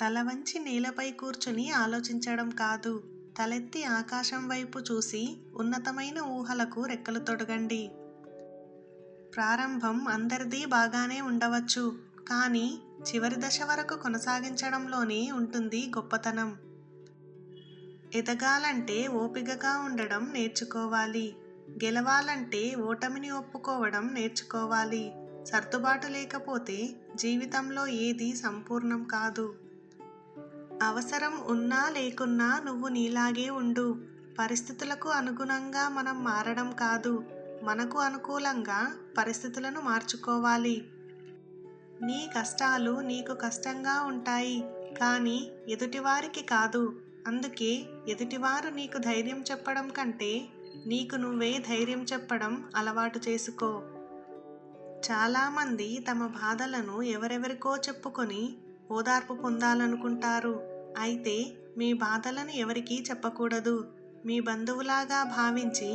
తల వంచి నేలపై కూర్చుని ఆలోచించడం కాదు, తలెత్తి ఆకాశం వైపు చూసి ఉన్నతమైన ఊహలకు రెక్కలు తొడగండి. ప్రారంభం అందరిది బాగానే ఉండవచ్చు, కానీ చివరి దశ వరకు కొనసాగించడంలోనే ఉంటుంది గొప్పతనం. ఎదగాలంటే ఓపికగా ఉండడం నేర్చుకోవాలి. గెలవాలంటే ఓటమిని ఒప్పుకోవడం నేర్చుకోవాలి. సర్దుబాటు లేకపోతే జీవితంలో ఏదీ సంపూర్ణం కాదు. అవసరం ఉన్నా లేకున్నా నువ్వు నీలాగే ఉండు. పరిస్థితులకు అనుగుణంగా మనం మారడం కాదు, మనకు అనుకూలంగా పరిస్థితులను మార్చుకోవాలి. నీ కష్టాలు నీకు కష్టంగా ఉంటాయి, కానీ ఎదుటివారికి కాదు. అందుకే ఎదుటివారు నీకు ధైర్యం చెప్పడం కంటే నీకు నువ్వే ధైర్యం చెప్పడం అలవాటు చేసుకో. చాలామంది తమ బాధలను ఎవరెవరికో చెప్పుకొని ఓదార్పు పొందాలనుకుంటారు. అయితే మీ బాధలను ఎవరికీ చెప్పకూడదు. మీ బంధువులాగా భావించి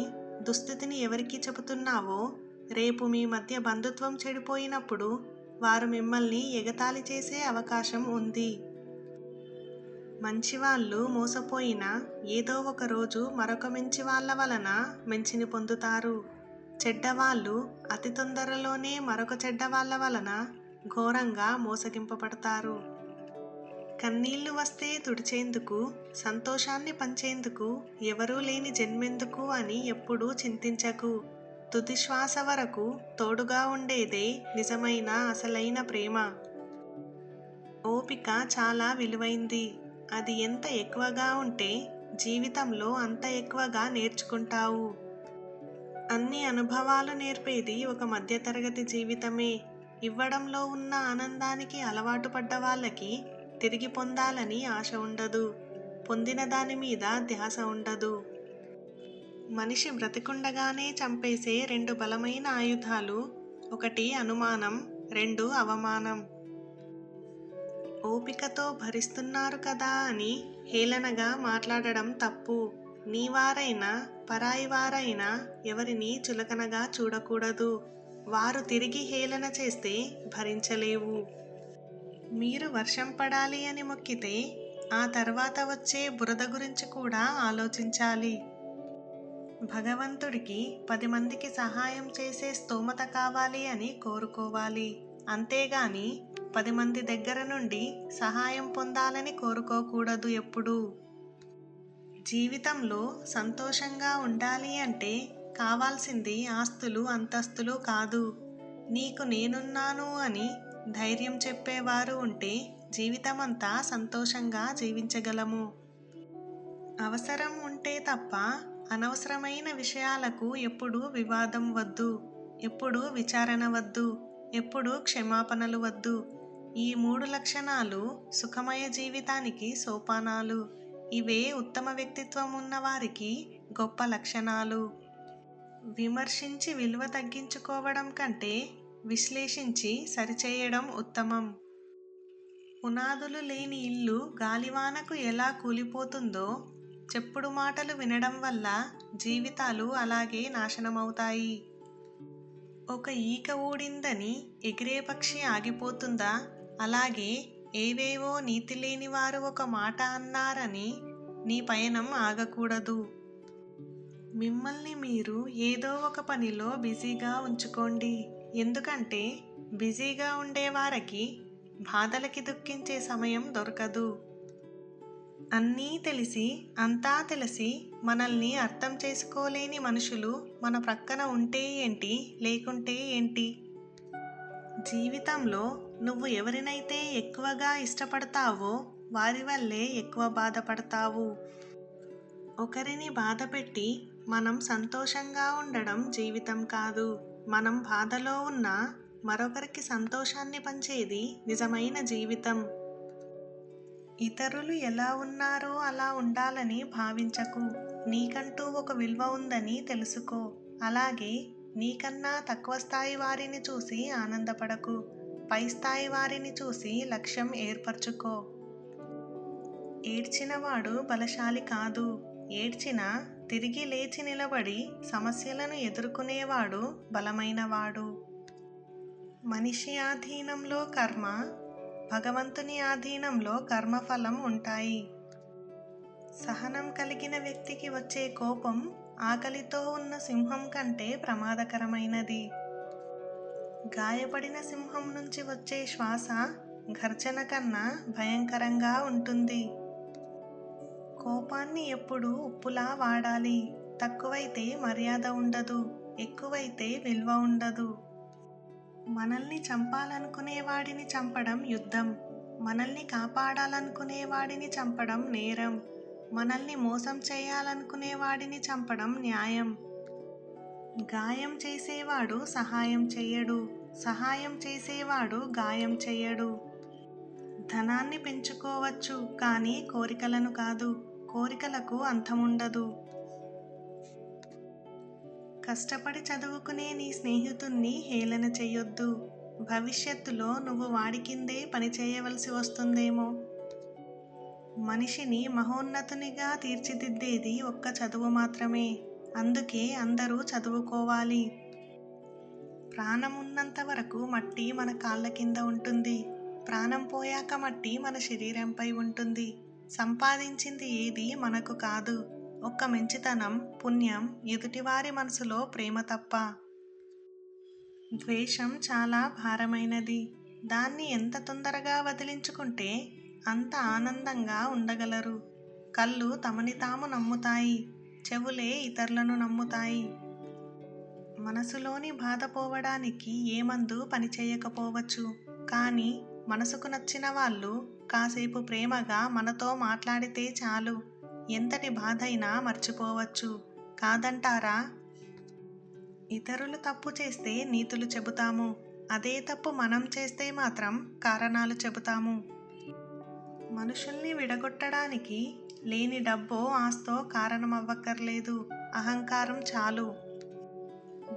దుస్థితిని ఎవరికి చెబుతున్నావో, రేపు మీ మధ్య బంధుత్వం చెడిపోయినప్పుడు వారు మిమ్మల్ని ఎగతాళి చేసే అవకాశం ఉంది. మంచివాళ్ళు మోసపోయినా ఏదో ఒక రోజు మరొక మంచి వాళ్ళ వలన మంచిని పొందుతారు. చెడ్డవాళ్ళు అతి తొందరలోనే మరొక చెడ్డవాళ్ళ వలన ఘోరంగా మోసగింపబడతారు. కన్నీళ్లు వస్తే తుడిచేందుకు, సంతోషాన్ని పంచేందుకు ఎవరూ లేని జన్మెందుకు అని ఎప్పుడూ చింతించకు. తుది శ్వాస వరకు తోడుగా ఉండేదే నిజమైన అసలైన ప్రేమ. ఓపిక చాలా విలువైంది. అది ఎంత ఎక్కువగా ఉంటే జీవితంలో అంత ఎక్కువగా నేర్చుకుంటావు. అన్ని అనుభవాలు నేర్పేది ఒక మధ్యతరగతి జీవితమే. ఇవ్వడంలో ఉన్న ఆనందానికి అలవాటు పడ్డ వాళ్ళకి తిరిగి పొందాలని ఆశ ఉండదు, పొందిన దాని మీద ధ్యాస ఉండదు. మనిషి బ్రతికుండగానే చంపేసే రెండు బలమైన ఆయుధాలు, ఒకటి అనుమానం, రెండు అవమానం. ఓపికతో భరిస్తున్నారు కదా అని హేళనగా మాట్లాడడం తప్పు. నీవారైనా పరాయి వారైనా ఎవరిని చులకనగా చూడకూడదు. వారు తిరిగి హేళన చేస్తే భరించలేవు. మీరు వర్షం పడాలి అని మొక్కితే ఆ తర్వాత వచ్చే బురద గురించి కూడా ఆలోచించాలి. భగవంతుడికి 10 మందికి సహాయం చేసే స్తోమత కావాలి అని కోరుకోవాలి, అంతేగాని 10 మంది దగ్గర నుండి సహాయం పొందాలని కోరుకోకూడదు ఎప్పుడూ. జీవితంలో సంతోషంగా ఉండాలి అంటే కావాల్సింది ఆస్తులు అంతస్తులు కాదు. నీకు నేనున్నాను అని ధైర్యం చెప్పేవారు ఉంటే జీవితమంతా సంతోషంగా జీవించగలము. అవసరం ఉంటే తప్ప అనవసరమైన విషయాలకు ఎప్పుడూ వివాదం వద్దు, ఎప్పుడూ విచారణ వద్దు, ఎప్పుడూ క్షమాపణలు వద్దు. ఈ 3 లక్షణాలు సుఖమయ జీవితానికి సోపానాలు. ఇవే ఉత్తమ వ్యక్తిత్వం ఉన్నవారికి గొప్ప లక్షణాలు. విమర్శించి విలువ తగ్గించుకోవడం కంటే విశ్లేషించి సరిచేయడం ఉత్తమం. పునాదులు లేని ఇల్లు గాలివానకు ఎలా కూలిపోతుందో, చెప్పుడు మాటలు వినడం వల్ల జీవితాలు అలాగే నాశనమవుతాయి. ఒక ఈక ఊడిందని ఎగిరే పక్షి ఆగిపోతుందా? అలాగే ఏవేవో నీతి లేని వారు ఒక మాట అన్నారని నీ పయనం ఆగకూడదు. మిమ్మల్ని మీరు ఏదో ఒక పనిలో బిజీగా ఉంచుకోండి. ఎందుకంటే బిజీగా ఉండేవారికి బాధలకి దుఃఖించే సమయం దొరకదు. అన్నీ తెలిసి అంతా తెలిసి మనల్ని అర్థం చేసుకోలేని మనుషులు మన ప్రక్కన ఉంటే ఏంటి, లేకుంటే ఏంటి? జీవితంలో నువ్వు ఎవరినైతే ఎక్కువగా ఇష్టపడతావో వారి వల్లే ఎక్కువ బాధపడతావు. ఒకరిని బాధపెట్టి మనం సంతోషంగా ఉండడం జీవితం కాదు. మనం బాధలో ఉన్నా మరొకరికి సంతోషాన్ని పంచేది నిజమైన జీవితం. ఇతరులు ఎలా ఉన్నారో అలా ఉండాలని భావించకు. నీకంటూ ఒక విలువ ఉందని తెలుసుకో. అలాగే నీకన్నా తక్కువ స్థాయి వారిని చూసి ఆనందపడకు. పై స్థాయి వారిని చూసి లక్ష్యం ఏర్పరచుకో. ఏడ్చినవాడు బలశాలి కాదు, ఏడ్చినా తిరిగి లేచి నిలబడి సమస్యలను ఎదుర్కొనేవాడు బలమైనవాడు. మనిషి ఆధీనంలో కర్మ, భగవంతుని ఆధీనంలో కర్మఫలం ఉంటాయి. సహనం కలిగిన వ్యక్తికి వచ్చే కోపం ఆకలితో ఉన్న సింహం కంటే ప్రమాదకరమైనది. గాయపడిన సింహం నుంచి వచ్చే శ్వాస గర్జన కన్నా భయంకరంగా ఉంటుంది. కోపాన్ని ఎప్పుడూ ఉప్పులా వాడాలి. తక్కువైతే మర్యాద ఉండదు, ఎక్కువైతే విలువ ఉండదు. మనల్ని చంపాలనుకునేవాడిని చంపడం యుద్ధం, మనల్ని కాపాడాలనుకునేవాడిని చంపడం నేరం, మనల్ని మోసం చేయాలనుకునేవాడిని చంపడం న్యాయం. గాయం చేసేవాడు సహాయం చెయ్యడు, సహాయం చేసేవాడు గాయం చెయ్యడు. ధనాన్ని పెంచుకోవచ్చు కానీ కోరికలను కాదు, కోరికలకు అంతముండదు. కష్టపడి చదువుకునే నీ స్నేహితుణ్ణి హేళన చెయ్యొద్దు. భవిష్యత్తులో నువ్వు వాడి కిందే పని చేయవలసి వస్తుందేమో. మనిషిని మహోన్నతునిగా తీర్చిదిద్దేది ఒక్క చదువు మాత్రమే. అందుకే అందరూ చదువుకోవాలి. ప్రాణం ఉన్నంత వరకు మట్టి మన కాళ్ళ కింద ఉంటుంది. ప్రాణం పోయాక మట్టి మన శరీరంపై ఉంటుంది. సంపాదించింది ఏది మనకు కాదు, ఒక్క మంచితనం, పుణ్యం, ఎదుటివారి మనసులో ప్రేమ తప్ప. ద్వేషం చాలా భారమైనది. దాన్ని ఎంత తొందరగా వదిలించుకుంటే అంత ఆనందంగా ఉండగలరు. కళ్ళు తమని తాము నమ్ముతాయి, చెవులే ఇతరులను నమ్ముతాయి. మనసులోని బాధ పోవడానికి ఏ మందు పనిచేయకపోవచ్చు, కానీ మనసుకు నచ్చిన వాళ్ళు కాసేపు ప్రేమగా మనతో మాట్లాడితే చాలు, ఎంతటి బాధైనా మర్చిపోవచ్చు. కాదంటారా? ఇతరులు తప్పు చేస్తే నీతులు చెబుతాము, అదే తప్పు మనం చేస్తే మాత్రం కారణాలు చెబుతాము. మనుషుల్ని విడగొట్టడానికి లేని డబ్బో ఆస్తో కారణమవ్వక్కర్లేదు, అహంకారం చాలు.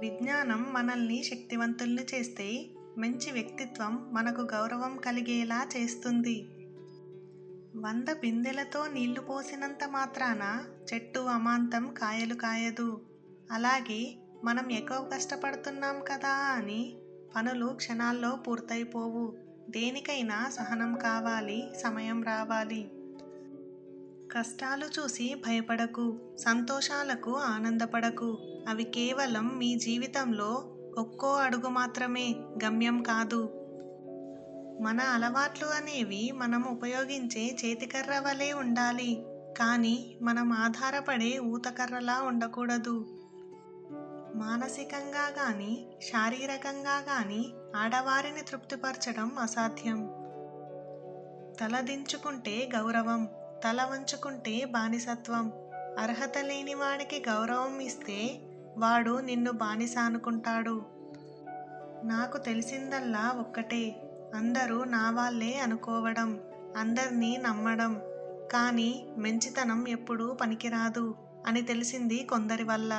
విజ్ఞానం మనల్ని శక్తివంతుల్ని చేస్తే మంచి వ్యక్తిత్వం మనకు గౌరవం కలిగేలా చేస్తుంది. 100 బిందెలతో నీళ్లు పోసినంత మాత్రాన చెట్టు అమాంతం కాయలు కాయదు. అలాగే మనం ఎక్కువ కష్టపడుతున్నాం కదా అని పనులు క్షణాల్లో పూర్తయిపోవు. దేనికైనా సహనం కావాలి, సమయం రావాలి. కష్టాలు చూసి భయపడకు, సంతోషాలకు ఆనందపడకు. అవి కేవలం మీ జీవితంలో ఒక్కో అడుగు మాత్రమే, గమ్యం కాదు. మన అలవాట్లు అనేవి మనం ఉపయోగించే చేతికర్ర వలె ఉండాలి, కానీ మనం ఆధారపడే ఊతకర్రలా ఉండకూడదు. మానసికంగా కానీ శారీరకంగా కానీ ఆడవారిని తృప్తిపరచడం అసాధ్యం. తల దించుకుంటే గౌరవం, తల వంచుకుంటే బానిసత్వం. అర్హత లేని వాడికి గౌరవం ఇస్తే వాడు నిన్ను బానిస అనుకుంటాడు. నాకు తెలిసిందల్లా ఒక్కటే, అందరూ నా వాళ్ళే అనుకోవడం, అందర్నీ నమ్మడం. కానీ మంచితనం ఎప్పుడూ పనికిరాదు అని తెలిసింది కొందరి వల్ల.